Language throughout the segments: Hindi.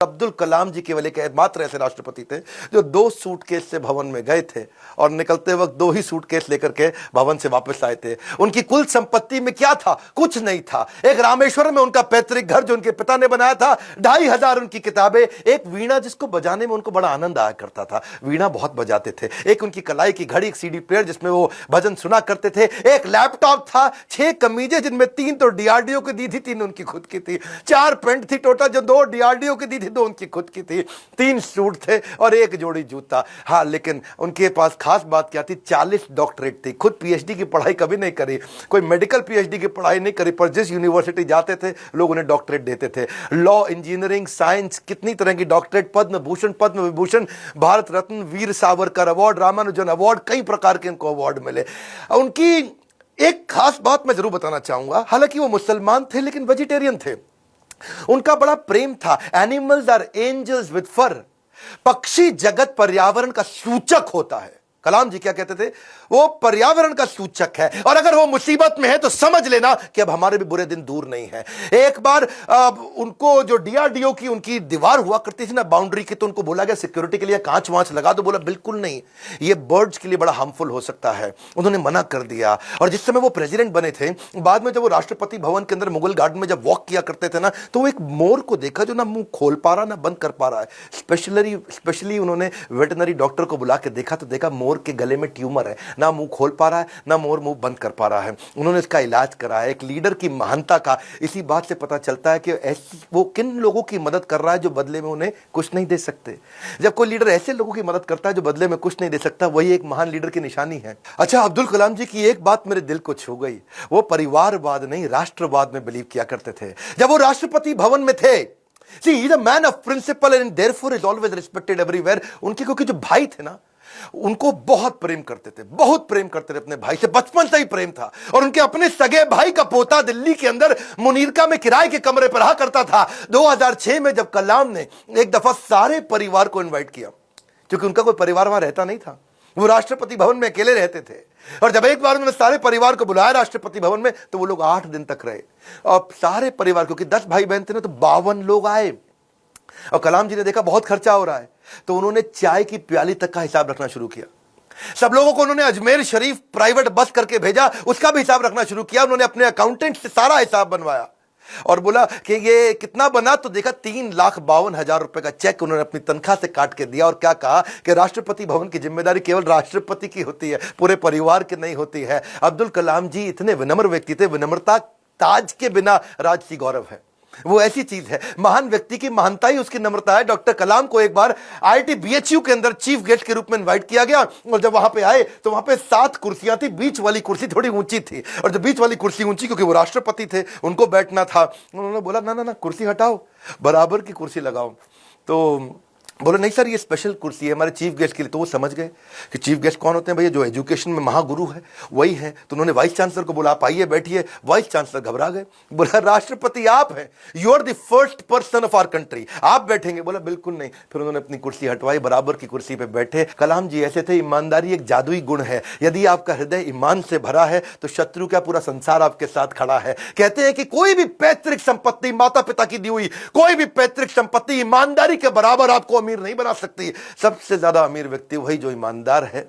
अब्दुल कलाम जी केवल एकमात्र ऐसे राष्ट्रपति थे जो 2 सूटकेस से भवन में गए थे और निकलते वक्त 2 ही सूटकेस लेकर के भवन से वापस आए थे। उनकी कुल संपत्ति में क्या था? कुछ नहीं था। एक रामेश्वरम में उनका पैतृक घर जो उनके पिता ने बनाया था, 2500 उनकी किताबें, एक वीणा जिसको बजाने में उनको बड़ा आनंद आया करता था, वीणा बहुत बजाते थे, एक उनकी कलाई की घड़ी, एक सीडी प्लेयर जिसमें वो भजन सुना करते थे, एक लैपटॉप था, 6 कमीजें जिनमें 3 तो डीआरडीओ की दी थी, 3 उनकी खुद की थी, 4 पेंट थी टोटल जो 2 डीआरडीओ की दी थी, 2 उनकी खुद की थी, 3 सूट थे और 1 जोड़ी जूता। हाँ, लेकिन उनके पास खास बात क्या थी? 40 डॉक्टरेट थी। खुद पीएचडी की पढ़ाई कभी नहीं करी, कोई मेडिकल पीएचडी की पढ़ाई नहीं करी, पर जिस यूनिवर्सिटी जाते थे लोग उन्हें डॉक्टरेट देते थे। लॉ, इंजीनियरिंग, साइंस, कितनी तरह की doctorate, Padma Bhushan, Padma Vibhushan, Bharat Ratna, Veer Savarkar award, Ramanujan award, कई प्रकार के इनको अवार्ड मिले। उनकी एक खास बात मैं जरूर बताना चाहूंगा, हालांकि वो मुसलमान थे लेकिन वेजिटेरियन थे। उनका बड़ा प्रेम था। एनिमल्स आर एंजल्स विद फर। पक्षी जगत पर्यावरण का सूचक होता है। कलाम जी क्या कहते थे? वो पर्यावरण का सूचक है और अगर वो मुसीबत में है तो समझ लेना कि अब हमारे भी बुरे दिन दूर नहीं है। एक बार उनको जो डीआरडीओ की उनकी दीवार हुआ करती थी ना बाउंड्री की, तो उनको बोला गया सिक्योरिटी के लिए कांच वांच लगा दो। बोला बिल्कुल नहीं, ये बर्ड्स के लिए बड़ा हार्मफुल हो सकता है। उन्होंने मना कर दिया। और जिस समय वो प्रेसिडेंट बने थे, बाद में जब वो राष्ट्रपति भवन के अंदर मुगल गार्डन में जब वॉक किया करते थे ना, तो वो एक मोर को देखा जो ना मुंह खोल पा रहा ना बंद कर पा रहा है। स्पेशली उन्होंने वेटनरी डॉक्टर को बुला के देखा तो देखा मोर के गले में ट्यूमर है, ना मुंह खोल पा रहा है ना मोर मुंह बंद कर पा रहा है। उन्होंने इसका इलाज कराया। एक लीडर की महानता का इसी बात से पता चलता है कि वो किन लोगों की मदद कर रहा है जो बदले में उन्हें कुछ नहीं दे सकते। जब कोई लीडर ऐसे लोगों की मदद करता है जो बदले में कुछ नहीं दे सकता, वही एक महान लीडर की निशानी है। अच्छा, अब्दुल कलाम जी की एक बात मेरे दिल को छू गई। वो परिवारवाद नहीं राष्ट्रवाद में बिलीव किया करते थे। जब वो राष्ट्रपति भवन में थे, See, he's a man of principle and therefore is always respected everywhere. उनके क्योंकि जो भाई थे ना, उनको बहुत प्रेम करते थे, बहुत प्रेम करते थे अपने भाई से, बचपन से ही प्रेम था। और उनके अपने सगे भाई का पोता दिल्ली के अंदर मुनीरका में किराए के कमरे पर रहा करता था। 2006 में जब कलाम ने एक दफा सारे परिवार को इनवाइट किया, क्योंकि उनका कोई परिवार वहां रहता नहीं था, वो राष्ट्रपति भवन में अकेले रहते थे, और जब एक बार उन्होंने सारे परिवार को बुलाया राष्ट्रपति भवन में, तो वो लोग 8 दिन तक रहे। और सारे परिवार, क्योंकि 10 भाई बहन थे ना, तो 52 लोग आए। और कलाम जी ने देखा बहुत खर्चा हो रहा है, तो उन्होंने चाय की प्याली तक का हिसाब रखना शुरू किया। सब लोगों को उन्होंने अजमेर शरीफ प्राइवेट बस करके भेजा, उसका भी हिसाब रखना शुरू किया। उन्होंने अपने अकाउंटेंट से सारा हिसाब बनवाया और बोला कि ये कितना बना, तो देखा 3,52,000 रुपए का चेक उन्होंने अपनी तनख्वाह से काट के दिया। और क्या कहा कि राष्ट्रपति भवन की जिम्मेदारी केवल राष्ट्रपति की होती है, पूरे परिवार की नहीं होती है। अब्दुल कलाम जी इतने विनम्र व्यक्ति थे। विनम्रता ताज के बिना राजसी गौरव है, वो ऐसी चीज है। महान व्यक्ति की महानता ही उसकी नम्रता है। डॉक्टर कलाम को एक बार आईआईटी बीएचयू के अंदर चीफ गेस्ट के रूप में इनवाइट किया गया, और जब वहां पे आए तो वहां पे 7 कुर्सियां थी। बीच वाली कुर्सी थोड़ी ऊंची थी, और जो बीच वाली कुर्सी ऊंची क्योंकि वो राष्ट्रपति थे, उनको बैठना था। उन्होंने बोला ना ना ना, कुर्सी हटाओ, बराबर की कुर्सी लगाओ। तो बोले नहीं सर, ये स्पेशल कुर्सी है हमारे चीफ गेस्ट के लिए। तो वो समझ गए कि चीफ गेस्ट कौन होते हैं भैया, जो एजुकेशन में महागुरु है वही है। तो उन्होंने वाइस चांसलर को बोला आप आइए बैठिए। वाइस चांसलर घबरा गए, बोला राष्ट्रपति आप हैं, you are the first person of our country, आप बैठेंगे। बोला बिल्कुल नहीं। फिर उन्होंने अपनी कुर्सी हटवाई, बराबर की कुर्सी पे बैठे। कलाम जी ऐसे थे, ईमानदारी एक जादुई गुण है। यदि आपका हृदय ईमान से भरा है तो शत्रु का पूरा संसार आपके साथ खड़ा है। कहते हैं कि कोई भी पैतृक संपत्ति, माता पिता की दी हुई कोई भी पैतृक संपत्ति ईमानदारी के बराबर आपको अमीर नहीं बना सकती। सबसे ज्यादा अमीर व्यक्ति वही जो ईमानदार है।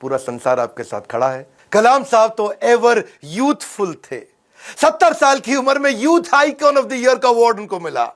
पूरा संसार आपके साथ खड़ा है। कलाम साहब तो एवर यूथफुल थे। 70 साल की उम्र में youth icon of the year का अवार्ड उनको मिला।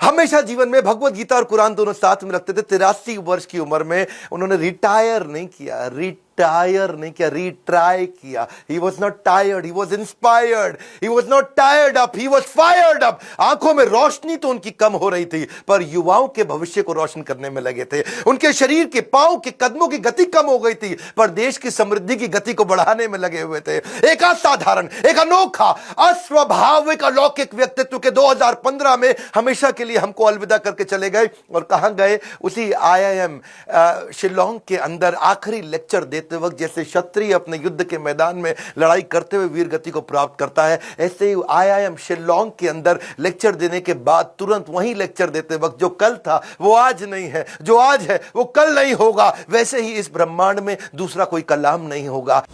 हमेशा जीवन में भगवत गीता और कुरान दोनों साथ में रखते थे। 83 वर्ष की उम्र में उन्होंने रिटायर नहीं किया, रिट्राई किया। He was not tired, he was inspired, he was not tired up, he was fired up। आंखों में रोशनी तो उनकी कम हो रही थी, पर युवाओं के भविष्य को रोशन करने में लगे थे। उनके शरीर के पांव के कदमों की गति कम हो गई थी, पर देश की समृद्धि की गति को बढ़ाने में लगे हुए थे। एक असाधारण, एक अनोखा, अस्वाभाविक, अलौकिक व्यक्तित्व के 2015 में हमेशा के लिए हमको अलविदा करके चले गए। और कहां गए? उसी IIM शिलोंग के अंदर आखिरी लेक्चर देते वक्त जैसे क्षत्रिय अपने युद्ध के मैदान में लड़ाई करते हुए वीर गति को प्राप्त करता है, ऐसे ही IIM शिलोंग के अंदर लेक्चर देने के बाद तुरंत वहीं लेक्चर देते वक्त जो कल था वो आज नहीं है, जो आज है वो कल नहीं होगा, वैसे ही इस ब्रह्मांड में दूसरा कोई कलाम नहीं होगा।